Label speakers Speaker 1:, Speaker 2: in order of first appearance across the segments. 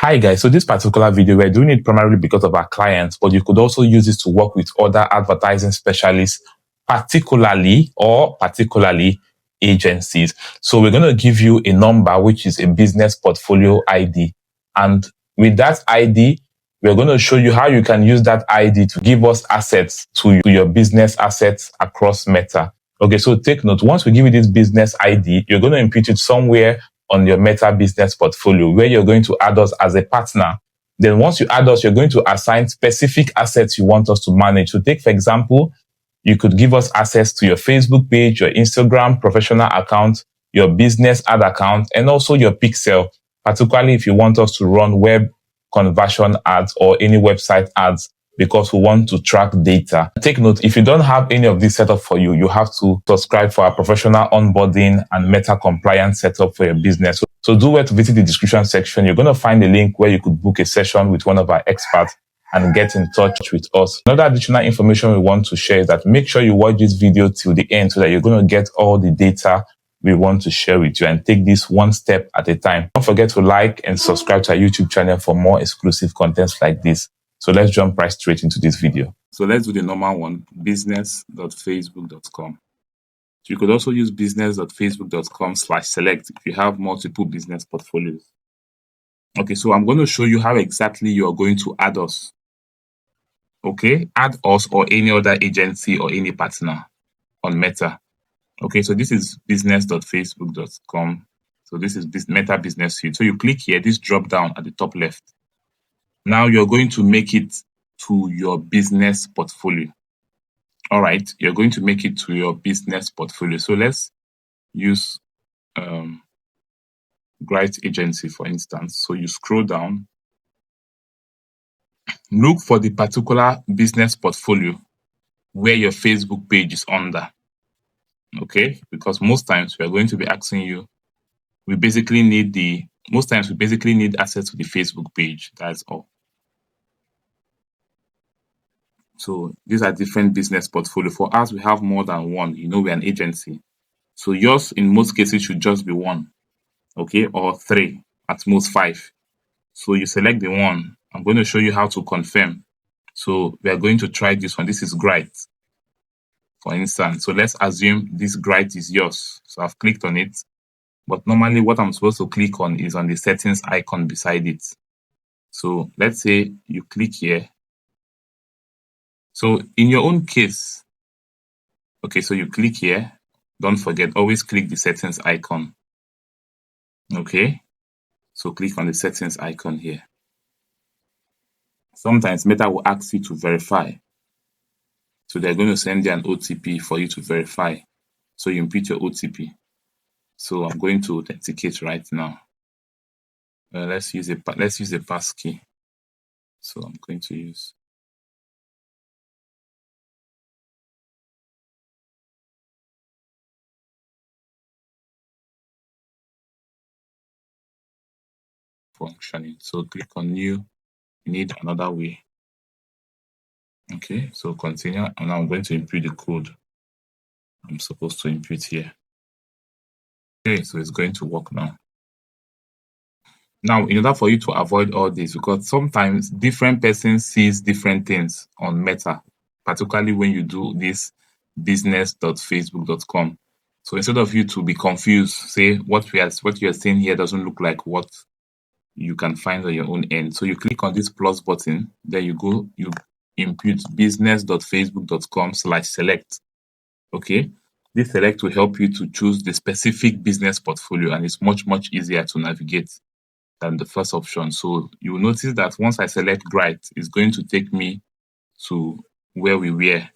Speaker 1: Hi guys, so this particular video, we're doing it primarily because of our clients, but you could also use this to work with other advertising specialists, particularly agencies. So we're going to give you a number, which is a business portfolio ID. And with that ID, we're going to show you how you can use that ID to give us access to your business assets across Meta. Okay, so take note, once we give you this business ID, you're going to input it somewhere on your Meta business portfolio where you're going to add us as a partner. Then once you add us, you're going to assign specific assets you want us to manage. So take, for example, you could give us access to your Facebook page, your Instagram professional account, your business ad account, and also your pixel, particularly if you want us to run web conversion ads or any website ads, because we want to track data. Take note, if you don't have any of this set up for you, you have to subscribe for our professional onboarding and Meta compliance setup for your business. So do well to visit the description section. You're going to find a link where you could book a session with one of our experts and get in touch with us. Another additional information we want to share is that make sure you watch this video till the end so that you're going to get all the data we want to share with you, and take this one step at a time. Don't forget to like and subscribe to our YouTube channel for more exclusive contents like this. So let's jump right straight into this video. So let's do the normal one, business.facebook.com. So you could also use business.facebook.com/select if you have multiple business portfolios. Okay, so I'm going to show you how exactly you are going to add us. Okay, add us or any other agency or any partner on Meta. Okay, so this is business.facebook.com. So this is Meta Business Suite. So you click here, this drop down at the top left. Now you're going to make it to your business portfolio. All right, you're going to make it to your business portfolio. So let's use Bright Agency, for instance. So you scroll down, look for the particular business portfolio where your Facebook page is under. Okay, because most times we are going to be asking you, we basically need access to the Facebook page. That's all. So these are different business portfolio. For us, we have more than one. You know, we're an agency. So yours, in most cases, should just be one. Okay, or three, at most 5. So you select the one. I'm going to show you how to confirm. So we are going to try this one. This is Bright, for instance. So let's assume this Bright is yours. So I've clicked on it. But normally what I'm supposed to click on is on the settings icon beside it. So let's say you click here. So in your own case, okay, so you click here. Don't forget, always click the settings icon. Okay, so click on the settings icon here. Sometimes Meta will ask you to verify. So they're going to send you an OTP for you to verify. So you input your OTP. So I'm going to authenticate right now. Let's use a pass key. So I'm going to use functioning. So click on new. You need another way. Okay, so continue, and I'm going to input the code I'm supposed to input here. Okay, so it's going to work now. Now, in order for you to avoid all this, because sometimes different persons sees different things on Meta, particularly when you do this business.facebook.com. So instead of you to be confused, say what you are seeing here doesn't look like what you can find on your own end. So you click on this plus button, then you input business.facebook.com/select. Okay, this select will help you to choose the specific business portfolio, and it's much easier to navigate than the first option. So you will notice that once I select Bright, it's going to take me to where we were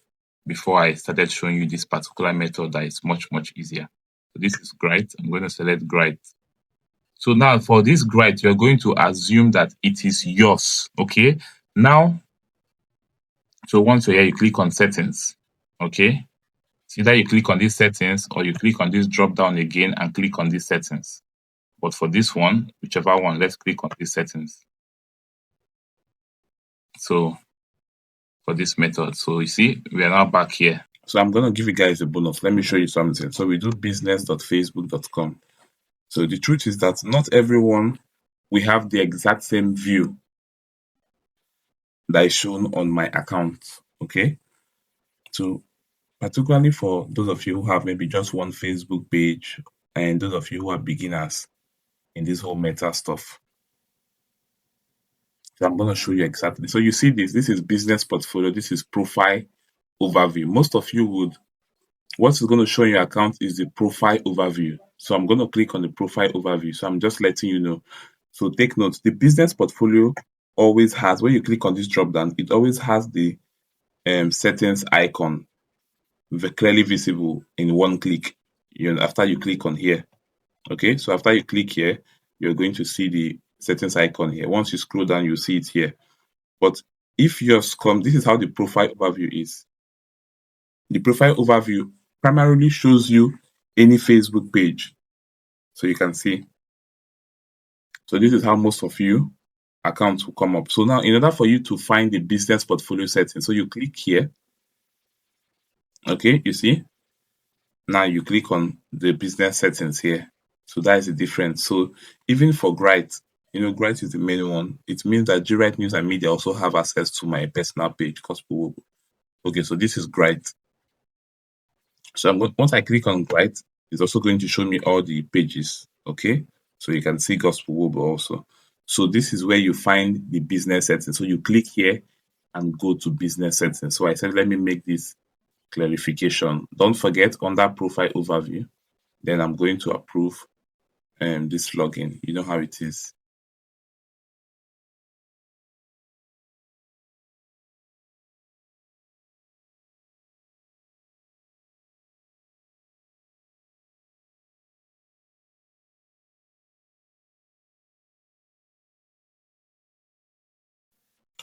Speaker 1: before I started showing you this particular method that is much easier. So this is Bright. I'm going to select Bright. So now for this Bright, you're going to assume that it is yours. Okay, now, so once you're here, you click on settings. Okay, so either you click on these settings or you click on this drop down again and click on these settings. But for this one, whichever one, let's click on these settings. So for this method, so you see, we are now back here. So I'm going to give you guys a bonus. Let me show you something. So we do business.facebook.com. So the truth is that not everyone we have the exact same view that is shown on my account. Okay. So particularly for those of you who have maybe just one Facebook page and those of you who are beginners in this whole meta stuff. So I'm going to show you exactly. So you see this is business portfolio. This is profile overview. Most of you would, what is going to show in your account is the profile overview. So I'm going to click on the profile overview. So I'm just letting you know. So take note, the business portfolio always has, when you click on this drop down, it always has the settings icon clearly visible in one click. After you click on here. Okay, so after you click here, you're going to see the settings icon here. Once you scroll down, you see it here. But if you come, this is how the profile overview is. The profile overview primarily shows you any Facebook page. So you can see. So this is how most of you accounts will come up. So now, in order for you to find the business portfolio settings, so you click here. Okay, you see? Now you click on the business settings here. So that is the difference. So even for Grite, Grite is the main one. It means that Grite News and Media also have access to my personal page, Gospel Wobo. Okay, so this is Grite. So once I click on Grite, it's also going to show me all the pages. Okay, so you can see Gospel Wobo also. So this is where you find the business settings. So you click here and go to business settings. So I said, let me make this clarification. Don't forget under profile overview, then I'm going to approve this login. You know how it is.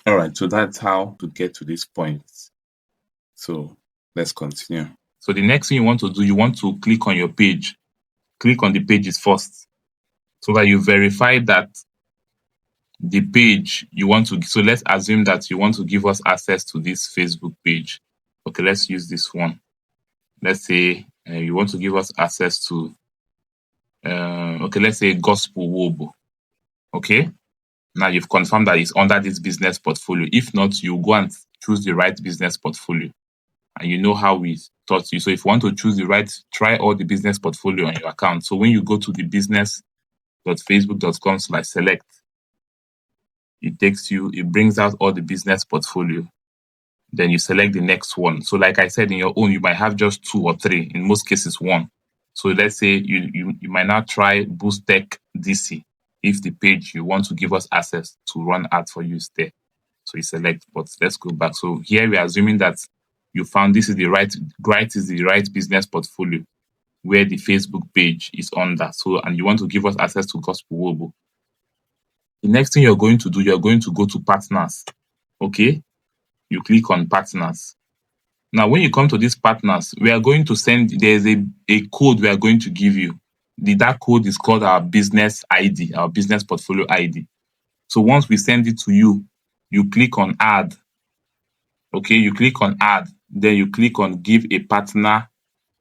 Speaker 1: All right, so that's how to get to this point. So let's continue. So the next thing you want to do, you want to click on your page. Click on the pages first so that you verify that the page you want to. So let's assume that you want to give us access to this Facebook page. Okay, let's use this one. Let's say you want to give us access to, okay, let's say Gospel Wobo. Okay, now you've confirmed that it's under this business portfolio. If not, you go and choose the right business portfolio. And you know how we taught you. So if you want to choose the right, try all the business portfolio on your account. So when you go to the business.facebook.com/select, it brings out all the business portfolio. Then you select the next one. So like I said, in your own, you might have just 2 or 3, in most cases 1. So let's say you might now try Boost Tech DC if the page you want to give us access to run ad for you is there. So you select, but let's go back. So here we are assuming that you found this is the right business portfolio where the Facebook page is under. So, and you want to give us access to Gospel Wobo. The next thing you're going to do, you're going to go to partners. Okay. You click on partners. Now, when you come to these partners, we are going to send, there's a code we are going to give you. That code is called our business ID, our business portfolio ID. So once we send it to you, you click on add. Okay, you click on add, then you click on give a partner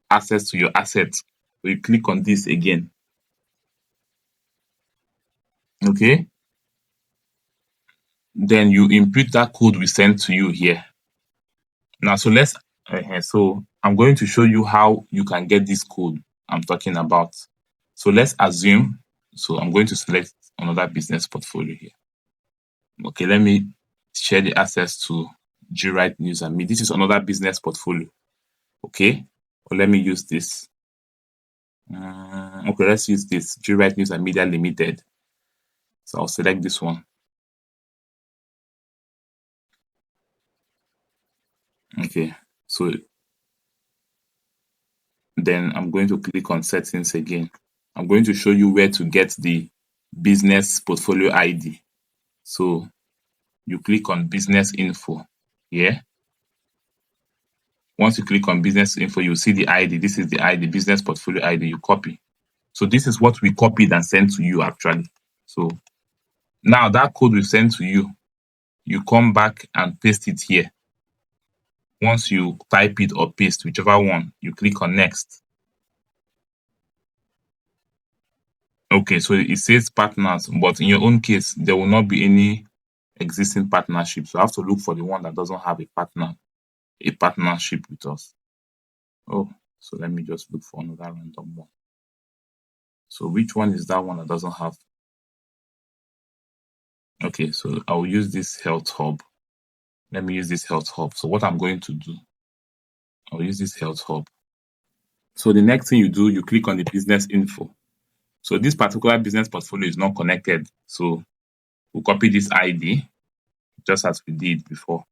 Speaker 1: access to your assets. So you click on this again. Okay. Then you input that code we sent to you here. Now, so so I'm going to show you how you can get this code I'm talking about. So let's assume, so I'm going to select another business portfolio here. Okay, let me share the access to Grite News and Media. This is another business portfolio. Okay, or let me use this. Okay, let's use this Grite News and Media Limited. So I'll select this one. Okay, so then I'm going to click on settings again. I'm going to show you where to get the business portfolio ID. So you click on business info here. Once you click on business info, you see the ID. This is the ID, business portfolio ID. You copy. So this is what we copied and sent to you actually. So now that code we sent to you, you come back and paste it here. Once you type it or paste, whichever one, you click on next. Okay, so it says partners, but in your own case, there will not be any existing partnership. So I have to look for the one that doesn't have a partnership with us. Oh, so let me just look for another random one. So which one is that one that doesn't have? Okay, so I'll use this health hub. Let me use this health hub. So what I'm going to do, I'll use this health hub. So the next thing you do, you click on the business info. So this particular business portfolio is not connected. So we'll copy this ID just as we did before.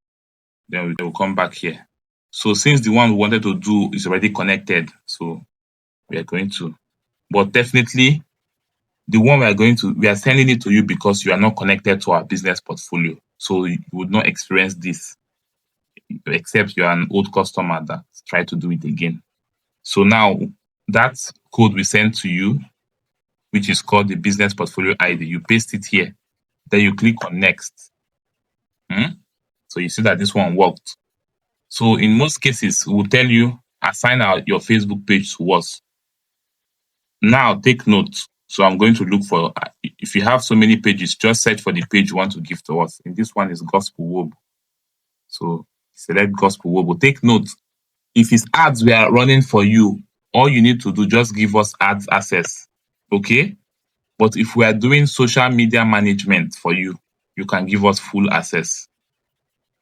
Speaker 1: Then we'll come back here. So since the one we wanted to do is already connected, so we are going to, but definitely the one we are sending it to you because you are not connected to our business portfolio. So you would not experience this except you are an old customer that try to do it again. So now that code we send to you, which is called the business portfolio ID, you paste it here. Then you click on next. So you see that this one worked. So in most cases, we'll tell you assign your Facebook page to us. Now take note. So I'm going to look for, if you have so many pages, just search for the page you want to give to us. And this one is Gospel Web. So select Gospel Web. Take note, if it's ads we are running for you, all you need to do, just give us ads access. Okay? But if we are doing social media management for you, you can give us full access.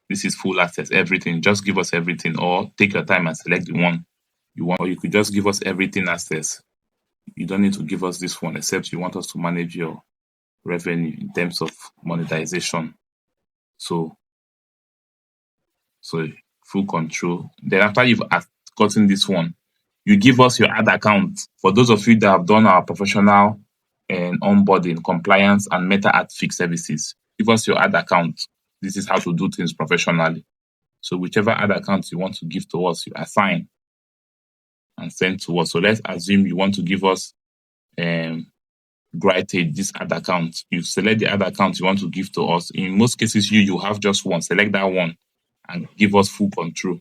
Speaker 1: This is full access, everything. Just give us everything, or take your time and select the one you want, or you could just give us everything access. You don't need to give us this one except you want us to manage your revenue in terms of monetization. So full control. Then after you've gotten this one, you give us your ad account. For those of you that have done our professional and onboarding, compliance, and meta ad fix services, give us your ad account. This is how to do things professionally. So whichever ad account you want to give to us, you assign and send to us. So let's assume you want to give us Grattage, this ad account. You select the ad account you want to give to us. In most cases, you have just one. Select that one and give us full control.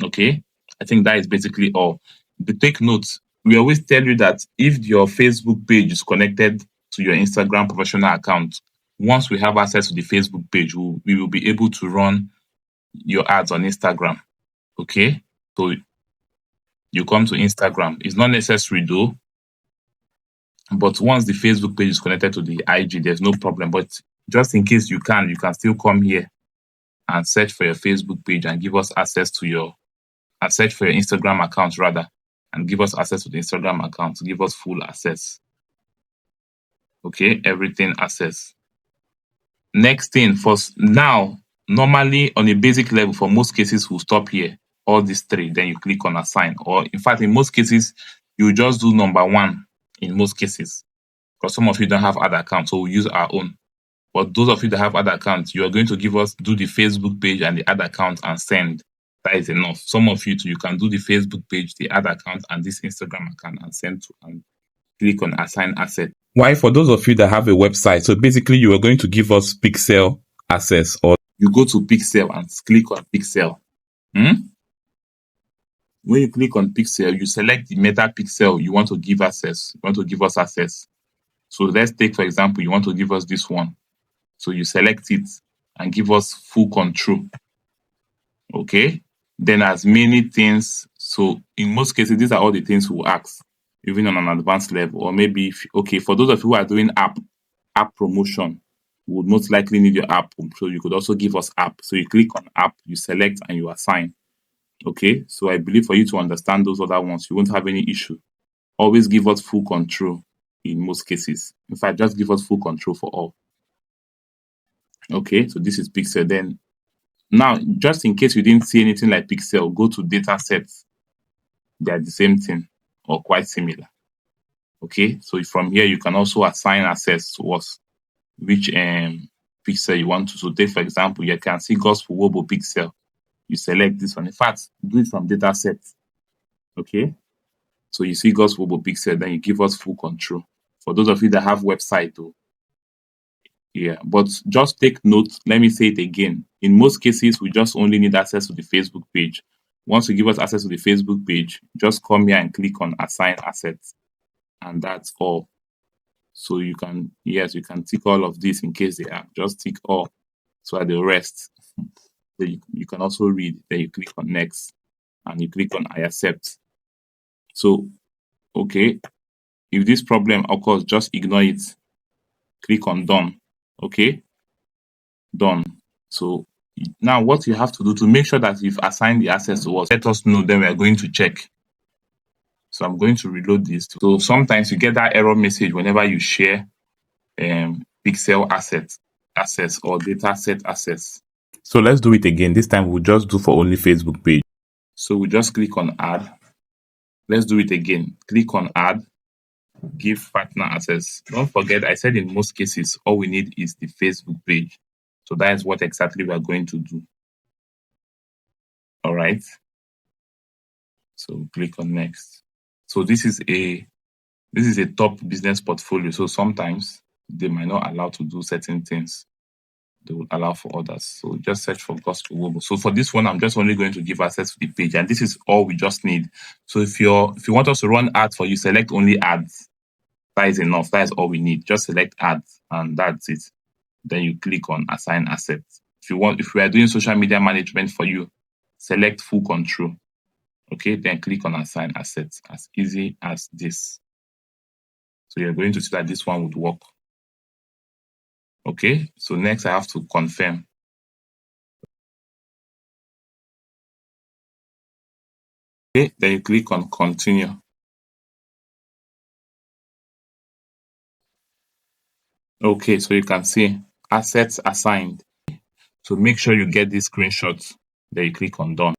Speaker 1: Okay? I think that is basically all. But take note, we always tell you that if your Facebook page is connected to your Instagram professional account, once we have access to the Facebook page, we will be able to run your ads on Instagram. Okay? So you come to Instagram. It's not necessary though. But once the Facebook page is connected to the IG, there's no problem. But just in case you can still come here and search for your Facebook page and give us access to search for your Instagram account rather, and give us access to the Instagram account, give us full access. Okay, everything access. Next thing, now, normally on a basic level, for most cases, we'll stop here. All these three, then you click on assign. Or in fact, in most cases, you just do number one in most cases. Because some of you don't have other accounts, so we'll use our own. But those of you that have other accounts, you are going to do the Facebook page and the other account and send. That is enough. Some of you too, you can do the Facebook page, the other account, and this Instagram account and send to and click on assign asset. Why? For those of you that have a website, so basically you are going to give us Pixel access, or you go to Pixel and click on Pixel. When you click on Pixel, you select the meta pixel you want to give access. You want to give us access. So let's take, for example, you want to give us this one. So you select it and give us full control. Okay? Then as many things. So in most cases, these are all the things we'll ask, even on an advanced level. Or maybe, for those of you who are doing app promotion, we would most likely need your app. So you could also give us app. So you click on app, you select, and you assign. Okay? So I believe for you to understand those other ones, you won't have any issue. Always give us full control in most cases. In fact, just give us full control for all. Okay, so this is Pixel. Then now, just in case you didn't see anything like Pixel, go to data sets. They are the same thing or quite similar. Okay, so from here you can also assign access to us, which pixel you want to. So take, for example, you can see Gospel Wobo pixel. You select this one. In fact, do it from data set. Okay, so you see Gospel Wobo pixel, then you give us full control. For those of you that have website though, yeah, but just take note. Let me say it again. In most cases, we just only need access to the Facebook page. Once you give us access to the Facebook page, just come here and click on assign assets. And that's all. So you can, yes, you can tick all of this in case they are. Just tick all so that the rest. Then you can also read. Then you click on next and you click on I accept. So, okay, if this problem occurs, just ignore it. Click on done. Okay, done. So now what you have to do to make sure that you've assigned the access to us, let us know, then we are going to check. So I'm going to reload this. So sometimes you get that error message whenever you share pixel assets or data set assets. So let's do it again. This time we'll just do for only Facebook page. So we just click on add. Let's do it again. Click on add, give partner access. Don't forget, I said in most cases, all we need is the Facebook page. So that is what exactly we are going to do. All right. So click on next. So this is a top business portfolio. So sometimes they might not allow to do certain things. They will allow for others. So just search for Gospel Wobo. So for this one, I'm just only going to give access to the page, and this is all we just need. So if you want us to run ads for you, select only ads. That is enough. That is all we need. Just select ads, and that's it. Then you click on assign assets. If we are doing social media management for you, select full control. Okay, then click on assign assets. As easy as this. So you're going to see that this one would work. Okay, so next I have to confirm. Okay, then you click on continue. Okay, so you can see assets assigned. So make sure you get this screenshot. Then you click on done.